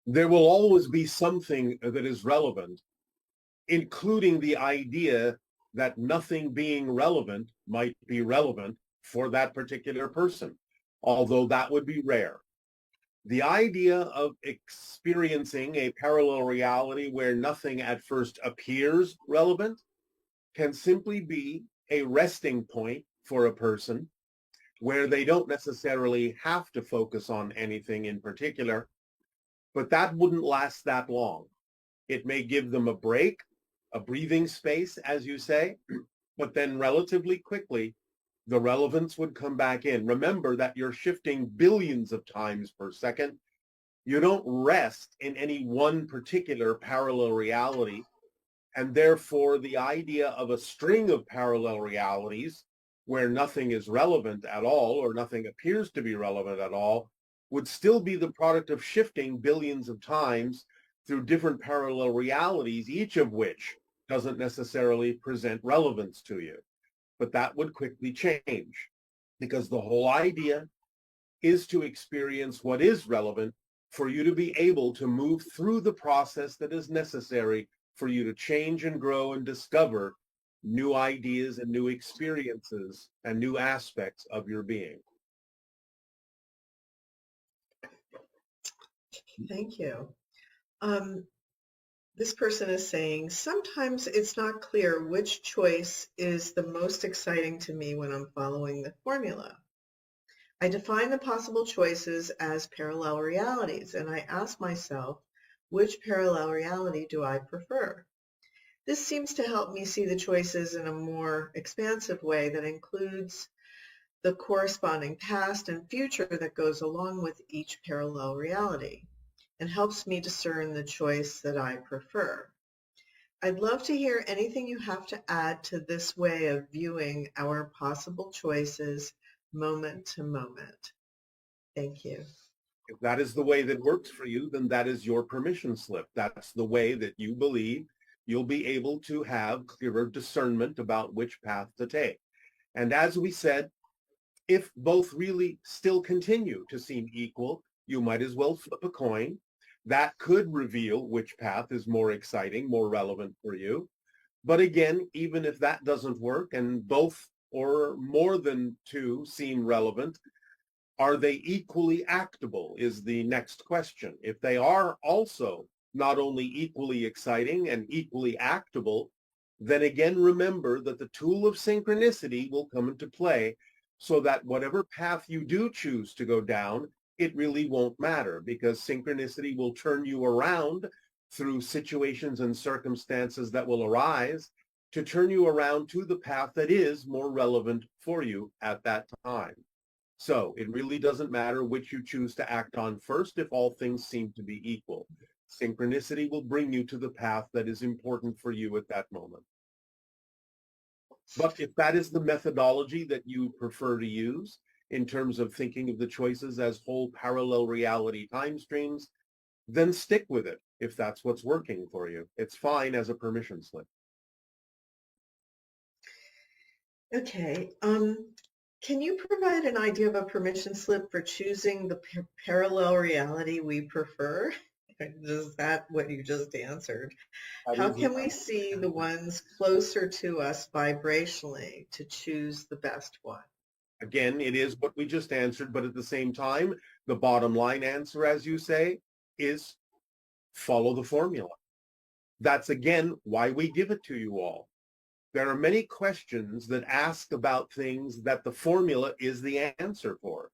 There will always be something that is relevant, including the idea that nothing being relevant might be relevant for that particular person, although that would be rare. The idea of experiencing a parallel reality where nothing at first appears relevant can simply be a resting point for a person where they don't necessarily have to focus on anything in particular, but that wouldn't last that long. It may give them a break, a breathing space, as you say, but then relatively quickly, the relevance would come back in. Remember that you're shifting billions of times per second. You don't rest in any one particular parallel reality. And therefore, the idea of a string of parallel realities where nothing is relevant at all or nothing appears to be relevant at all would still be the product of shifting billions of times through different parallel realities, each of which doesn't necessarily present relevance to you. But that would quickly change because the whole idea is to experience what is relevant for you to be able to move through the process that is necessary for you to change and grow and discover new ideas and new experiences and new aspects of your being. Thank you. This person is saying, sometimes it's not clear which choice is the most exciting to me when I'm following the formula. I define the possible choices as parallel realities, and I ask myself, which parallel reality do I prefer? This seems to help me see the choices in a more expansive way that includes the corresponding past and future that goes along with each parallel reality, and helps me discern the choice that I prefer. I'd love to hear anything you have to add to this way of viewing our possible choices moment to moment. Thank you. If that is the way that works for you, then that is your permission slip. That's the way that you believe you'll be able to have clearer discernment about which path to take. And as we said, if both really still continue to seem equal, you might as well flip a coin. That could reveal which path is more exciting, more relevant for you. But again, even if that doesn't work and both or more than two seem relevant, are they equally actable is the next question. If they are also not only equally exciting and equally actable, then again, remember that the tool of synchronicity will come into play so that whatever path you do choose to go down, it really won't matter because synchronicity will turn you around through situations and circumstances that will arise to turn you around to the path that is more relevant for you at that time. So it really doesn't matter which you choose to act on first if all things seem to be equal. Synchronicity will bring you to the path that is important for you at that moment. But if that is the methodology that you prefer to use in terms of thinking of the choices as whole parallel reality time streams, then stick with it if that's what's working for you. It's fine as a permission slip. Okay. Can you provide an idea of a permission slip for choosing the parallel reality we prefer? Is that what you just answered? How can we see the ones closer to us vibrationally to choose the best one? Again, it is what we just answered, but at the same time, the bottom line answer, as you say, is follow the formula. That's, again, why we give it to you all. There are many questions that ask about things that the formula is the answer for.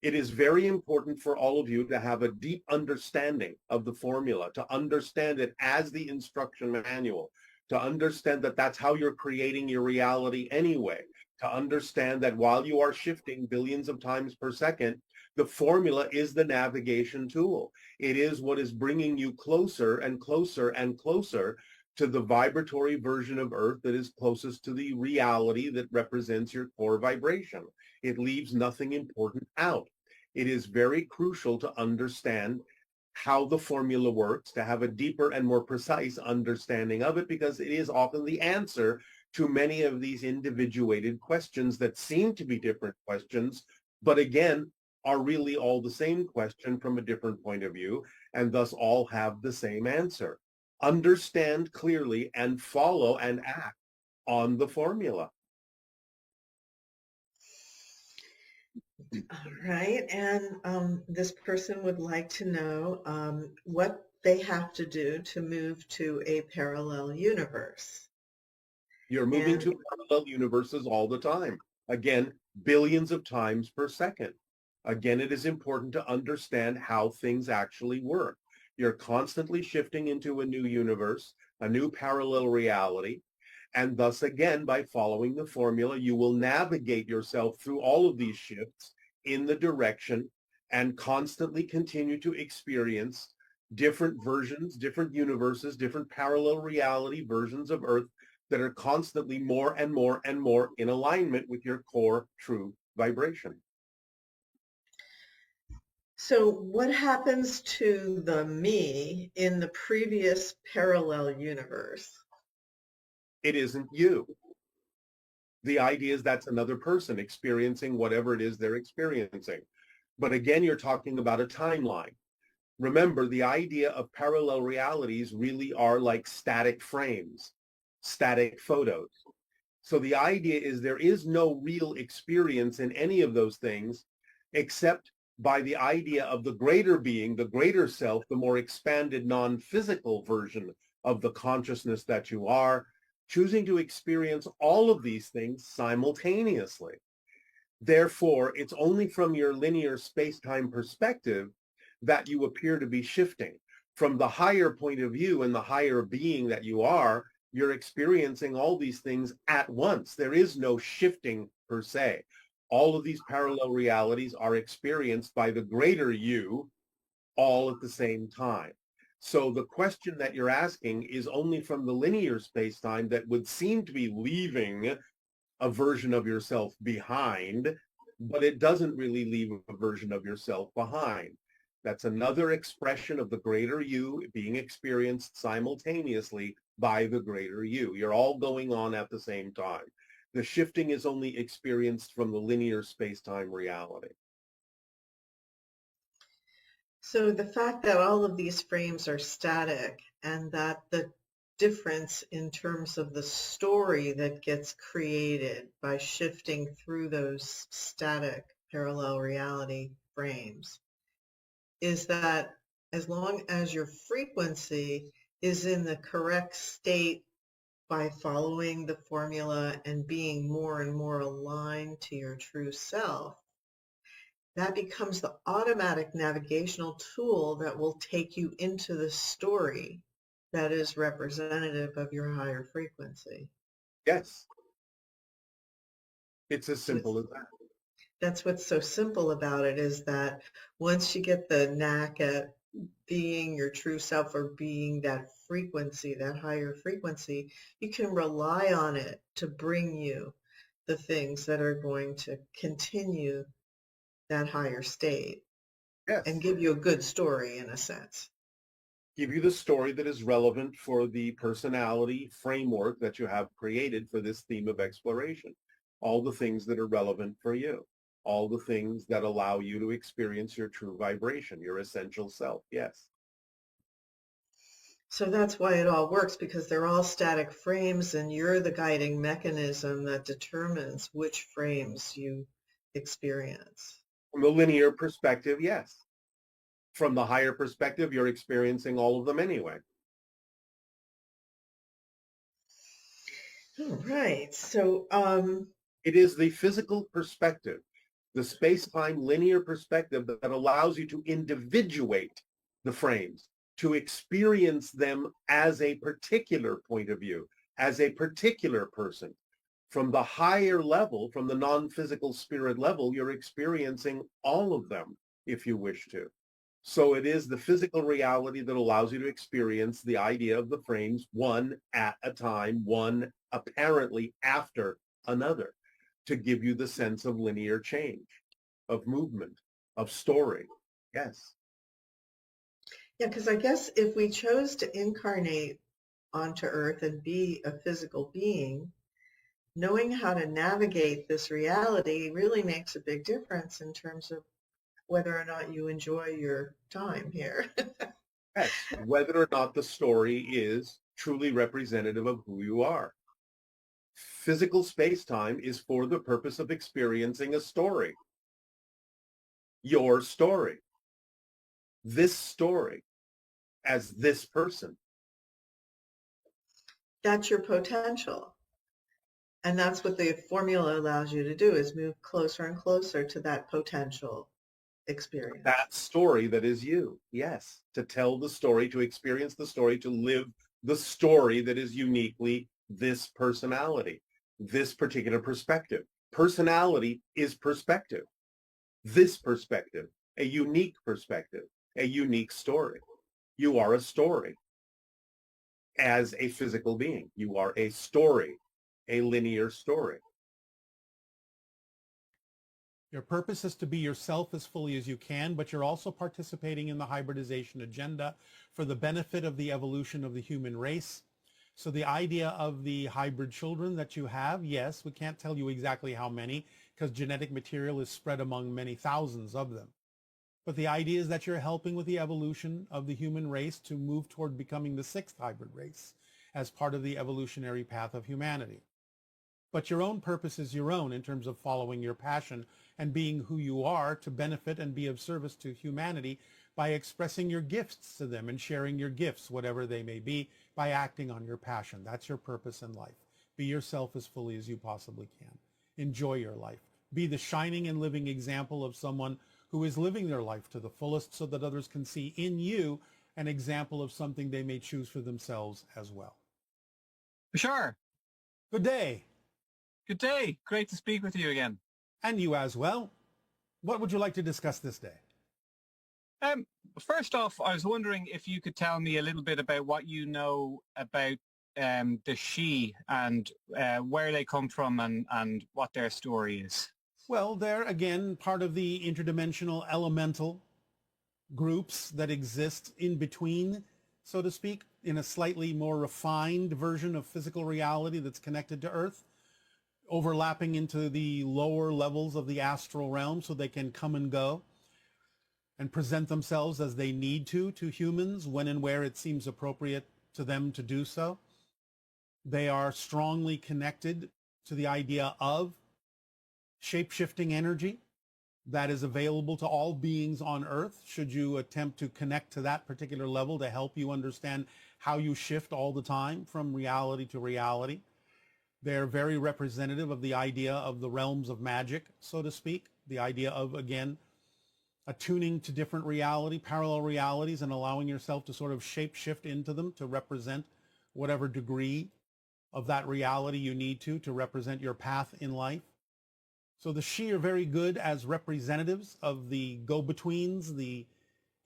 It is very important for all of you to have a deep understanding of the formula, to understand it as the instruction manual, to understand that that's how you're creating your reality anyway, to understand that while you are shifting billions of times per second, the formula is the navigation tool. It is what is bringing you closer and closer and closer to the vibratory version of Earth that is closest to the reality that represents your core vibration. It leaves nothing important out. It is very crucial to understand how the formula works, to have a deeper and more precise understanding of it, because it is often the answer to many of these individuated questions that seem to be different questions, but again, are really all the same question from a different point of view, and thus all have the same answer. Understand clearly and follow and act on the formula. All right, and this person would like to know what they have to do to move to a parallel universe. You're moving to parallel universes all the time. Again, billions of times per second. Again, it is important to understand how things actually work. You're constantly shifting into a new universe, a new parallel reality. And thus, again, by following the formula, you will navigate yourself through all of these shifts in the direction and constantly continue to experience different versions, different universes, different parallel reality versions of Earth that are constantly more and more and more in alignment with your core true vibration. So what happens to the me in the previous parallel universe? It isn't you. The idea is that's another person experiencing whatever it is they're experiencing. But again, you're talking about a timeline. Remember, the idea of parallel realities really are like static frames, static photos. So the idea is there is no real experience in any of those things except by the idea of the greater being, the greater self, the more expanded non-physical version of the consciousness that you are, choosing to experience all of these things simultaneously. Therefore, it's only from your linear space-time perspective that you appear to be shifting. From the higher point of view and the higher being that you are, you're experiencing all these things at once. There is no shifting per se. All of these parallel realities are experienced by the greater you all at the same time. So the question that you're asking is only from the linear space-time that would seem to be leaving a version of yourself behind, but it doesn't really leave a version of yourself behind. That's another expression of the greater you being experienced simultaneously by the greater you. You're all going on at the same time. The shifting is only experienced from the linear space-time reality. So the fact that all of these frames are static and that the difference in terms of the story that gets created by shifting through those static parallel reality frames is that as long as your frequency is in the correct state by following the formula and being more and more aligned to your true self, that becomes the automatic navigational tool that will take you into the story that is representative of your higher frequency. Yes. It's as simple as that. That's what's so simple about it, is that once you get the knack at being your true self or being that frequency, that higher frequency, you can rely on it to bring you the things that are going to continue that higher state. Yes. And give you a good story in a sense. Give you the story that is relevant for the personality framework that you have created for this theme of exploration. All the things that are relevant for you. All the things that allow you to experience your true vibration, your essential self. Yes. So that's why it all works, because they're all static frames and you're the guiding mechanism that determines which frames you experience. From the linear perspective, yes. From the higher perspective, you're experiencing all of them anyway. All right. So it is the physical perspective, the space-time linear perspective that allows you to individuate the frames, to experience them as a particular point of view, as a particular person. From the higher level, from the non-physical spirit level, you're experiencing all of them if you wish to. So it is the physical reality that allows you to experience the idea of the frames one at a time, one apparently after another, to give you the sense of linear change, of movement, of story. Yes. yeah, because I guess if we chose to incarnate onto Earth and be a physical being, knowing how to navigate this reality really makes a big difference in terms of whether or not you enjoy your time here. Yes, whether or not the story is truly representative of who you are. Physical space-time is for the purpose of experiencing a story. Your story. This story as this person. That's your potential. And that's what the formula allows you to do, is move closer and closer to that potential experience. That story that is you. Yes. To tell the story, to experience the story, to live the story that is uniquely this personality, this particular perspective. Personality is perspective. This perspective, a unique perspective, a unique story. You are a story as a physical being. You are a story, a linear story. Your purpose is to be yourself as fully as you can, but you're also participating in the hybridization agenda for the benefit of the evolution of the human race. So the idea of the hybrid children that you have, yes, we can't tell you exactly how many because genetic material is spread among many thousands of them. But the idea is that you're helping with the evolution of the human race to move toward becoming the sixth hybrid race as part of the evolutionary path of humanity. But your own purpose is your own in terms of following your passion and being who you are to benefit and be of service to humanity by expressing your gifts to them and sharing your gifts, whatever they may be, by acting on your passion. That's your purpose in life. Be yourself as fully as you possibly can. Enjoy your life. Be the shining and living example of someone who is living their life to the fullest so that others can see in you an example of something they may choose for themselves as well. Bashar, Good day. good day. Great to speak with you again. And you as well. What would you like to discuss this day? First off, I was wondering if you could tell me a little bit about what you know about the Shei and where they come from and what their story is. Well, they're, again, part of the interdimensional elemental groups that exist in between, so to speak, in a slightly more refined version of physical reality that's connected to Earth, overlapping into the lower levels of the astral realm so they can come and go and present themselves as they need to humans when and where it seems appropriate to them to do so. They are strongly connected to the idea of shape-shifting energy that is available to all beings on Earth should you attempt to connect to that particular level to help you understand how you shift all the time from reality to reality. They're very representative of the idea of the realms of magic, so to speak, the idea of, again, attuning to different reality, parallel realities, and allowing yourself to sort of shape shift into them to represent whatever degree of that reality you need to represent your path in life. So the Shei are very good as representatives of the go-betweens, the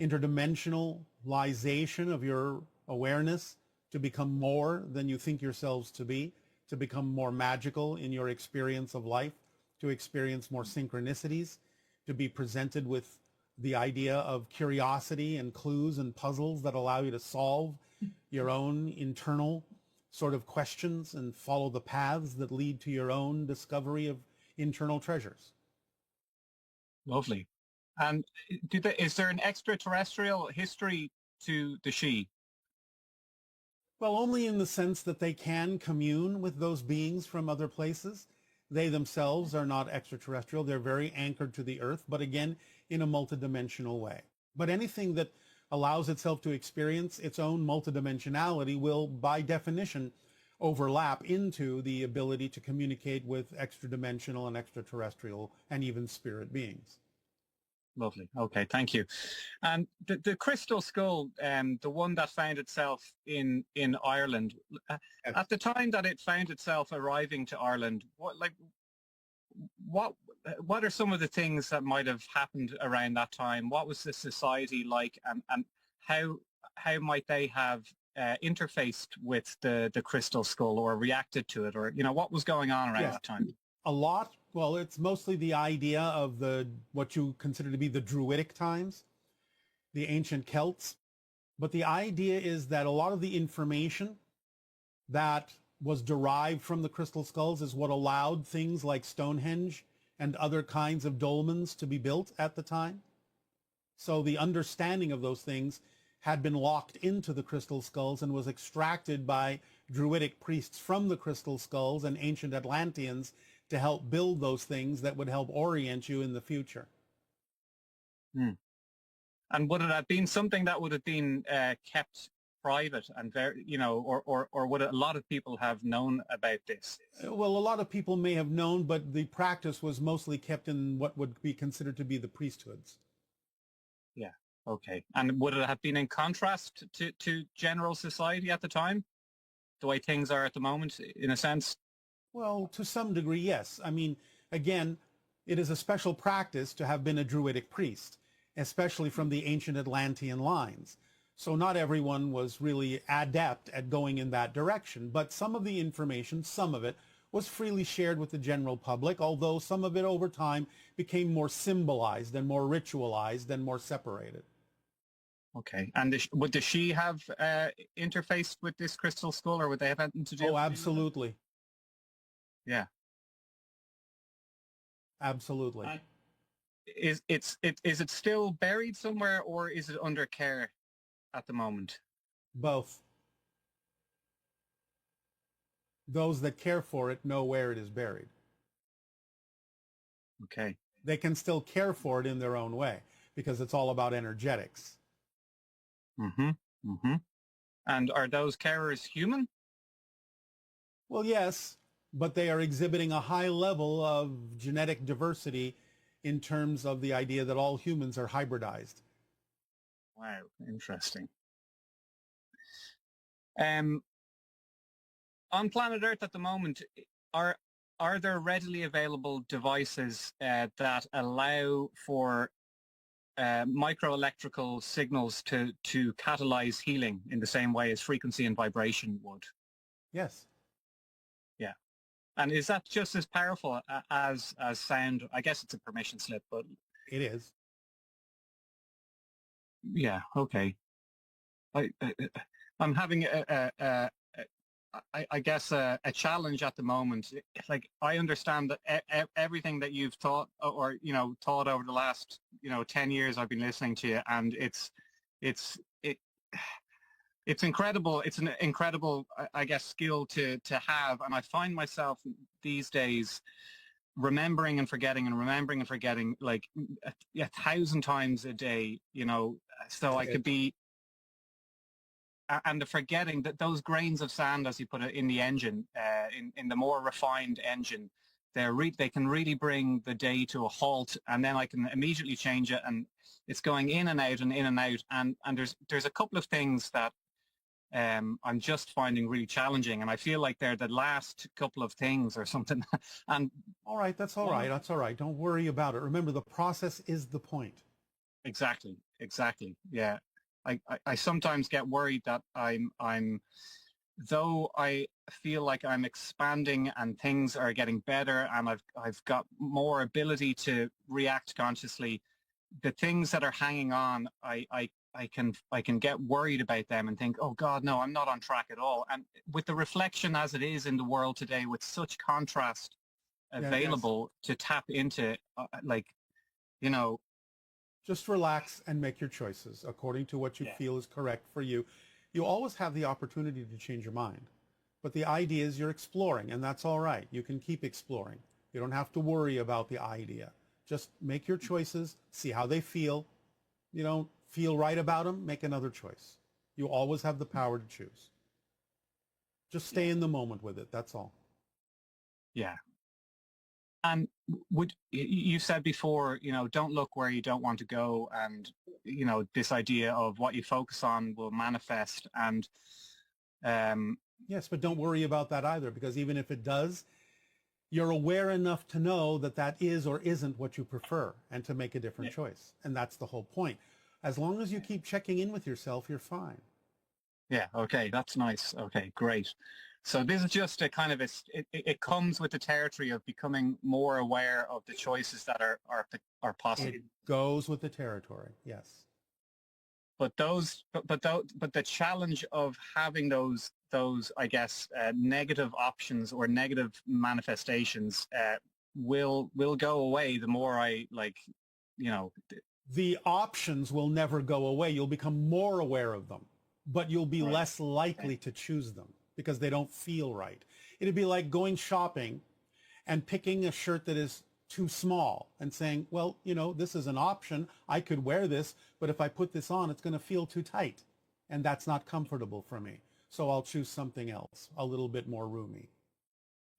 interdimensionalization of your awareness to become more than you think yourselves to be, to become more magical in your experience of life, to experience more synchronicities, to be presented with the idea of curiosity and clues and puzzles that allow you to solve your own internal sort of questions and follow the paths that lead to your own discovery of internal treasures. Lovely. And is there an extraterrestrial history to the Shei? Well, only in the sense that they can commune with those beings from other places. They themselves are not extraterrestrial. They're very anchored to the Earth, but again, in a multidimensional way. But anything that allows itself to experience its own multidimensionality will, by definition, overlap into the ability to communicate with extra-dimensional and extraterrestrial and even spirit beings. Lovely. Okay, thank you. And the crystal skull, the one that found itself in Ireland, at the time that it found itself arriving to Ireland, what are some of the things that might have happened around that time? What was the society like, and how might they have interfaced with the crystal skull or reacted to it, or what was going on around that time? A lot. Well, it's mostly the idea of what you consider to be the Druidic times, the ancient Celts. But the idea is that a lot of the information that was derived from the crystal skulls is what allowed things like Stonehenge and other kinds of dolmens to be built at the time. So the understanding of those things had been locked into the crystal skulls and was extracted by Druidic priests from the crystal skulls and ancient Atlanteans to help build those things that would help orient you in the future. Hmm. And would it have been something that would have been kept private and very, or would a lot of people have known about this? Well, a lot of people may have known, but the practice was mostly kept in what would be considered to be the priesthoods. Yeah. Okay. And would it have been in contrast to general society at the time, the way things are at the moment, in a sense? Well, to some degree, yes. I mean, again, it is a special practice to have been a Druidic priest, especially from the ancient Atlantean lines. So not everyone was really adept at going in that direction, but some of the information, some of it, was freely shared with the general public, although some of it over time became more symbolized and more ritualized and more separated. Okay. And would the Shei have interfaced with this crystal skull, or would they have anything to do? Oh, absolutely. Yeah. Absolutely. Is it still buried somewhere, or is it under care at the moment? Both. Those that care for it know where it is buried. Okay. They can still care for it in their own way because it's all about energetics. Mm-hmm. Mm-hmm. And are those carers human? Well, yes, but they are exhibiting a high level of genetic diversity in terms of the idea that all humans are hybridized. Wow, interesting. On planet Earth at the moment, are there readily available devices that allow for microelectrical signals to catalyze healing in the same way as frequency and vibration would? Yes. Yeah. And is that just as powerful as sound? I guess it's a permission slip, but It is. yeah, okay. I'm having I guess a challenge at the moment. Like, I understand that everything that you've taught taught over the last 10 years I've been listening to you, and it's incredible. It's an incredible, I guess, skill to have, and I find myself these days remembering and forgetting like 1,000 times a day, so I could be, and the forgetting that those grains of sand, as you put it, in the engine, in the more refined engine, they can really bring the day to a halt, and then I can immediately change it, and it's going in and out and in and out, and there's a couple of things that I'm just finding really challenging, and I feel like they're the last couple of things or something. And all right, that's all right. That's all right. Don't worry about it. Remember, the process is the point. Exactly. Yeah. I sometimes get worried that I'm though I feel like I'm expanding and things are getting better and I've got more ability to react consciously, the things that are hanging on, I can get worried about them and think, oh God, no, I'm not on track at all. And with the reflection as it is in the world today, with such contrast available to tap into, just relax and make your choices according to what you feel is correct for you. You always have the opportunity to change your mind. But the idea is you're exploring, and that's all right. You can keep exploring. You don't have to worry about the idea. Just make your choices, see how they feel. You don't feel right about them, make another choice. You always have the power to choose. Just stay in the moment with it, that's all. Yeah. And you said before, don't look where you don't want to go, and this idea of what you focus on will manifest. And yes, but don't worry about that either, because even if it does, you're aware enough to know that that is or isn't what you prefer, and to make a different choice. And that's the whole point. As long as you keep checking in with yourself, you're fine. Yeah. Okay. That's nice. Okay. Great. So this is just a kind of it comes with the territory of becoming more aware of the choices that are possible. It goes with the territory. Yes. But the challenge of having those I guess negative options or negative manifestations will go away the more I The options will never go away. You'll become more aware of them, but you'll be Right. less likely to choose them because they don't feel right. It'd be like going shopping and picking a shirt that is too small and saying, well, you know, this is an option. I could wear this, but if I put this on, it's going to feel too tight. And that's not comfortable for me. So I'll choose something else, a little bit more roomy.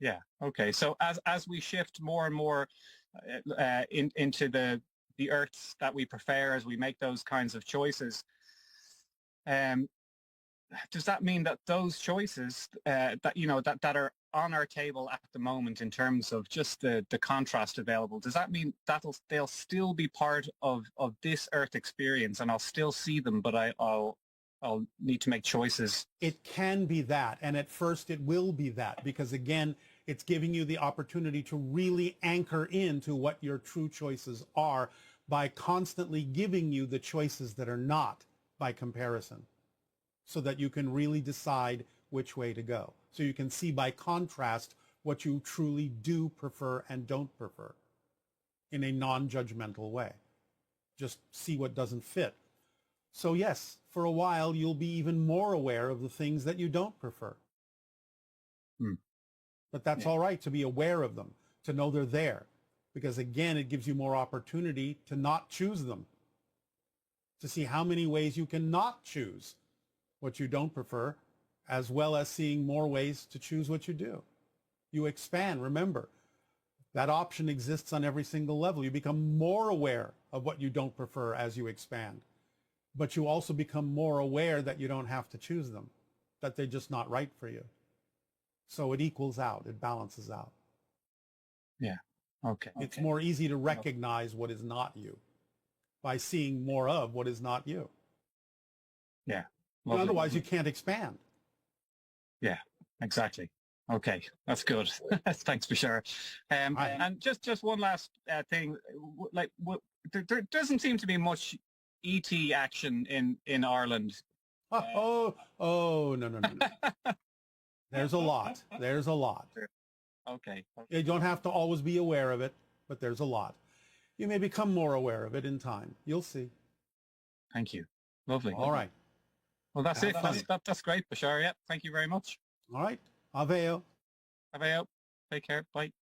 Yeah. Okay. So as we shift more and more into the earths that we prefer, as we make those kinds of choices, does that mean that those choices that you know that are on our table at the moment in terms of just the contrast available, does that mean that they'll still be part of this earth experience, and I'll still see them, but I'll need to make choices? It can be that, and at first it will be that, because again, it's giving you the opportunity to really anchor into what your true choices are by constantly giving you the choices that are not by comparison, so that you can really decide which way to go. So you can see by contrast what you truly do prefer and don't prefer in a non-judgmental way. Just see what doesn't fit. So yes, for a while, you'll be even more aware of the things that you don't prefer. But that's all right to be aware of them, to know they're there. Because again, it gives you more opportunity to not choose them, to see how many ways you can not choose what you don't prefer, as well as seeing more ways to choose what you do. You expand. Remember, that option exists on every single level. You become more aware of what you don't prefer as you expand. But you also become more aware that you don't have to choose them, that they're just not right for you. So it equals out. It balances out. Yeah. Okay. It's more easy to recognize what is not you by seeing more of what is not you. Yeah. But otherwise, you can't expand. Yeah, exactly. Okay, that's good. Thanks, Bashar. And just one last thing, there doesn't seem to be much ET action in Ireland. No. There's a lot. There's a lot. Okay. You don't have to always be aware of it, but there's a lot. You may become more aware of it in time. You'll see. Thank you. Lovely. All right. Well, that's it. That's great, Bashar. Yeah, thank you very much. All right. Aveo. Aveo. Take care. Bye.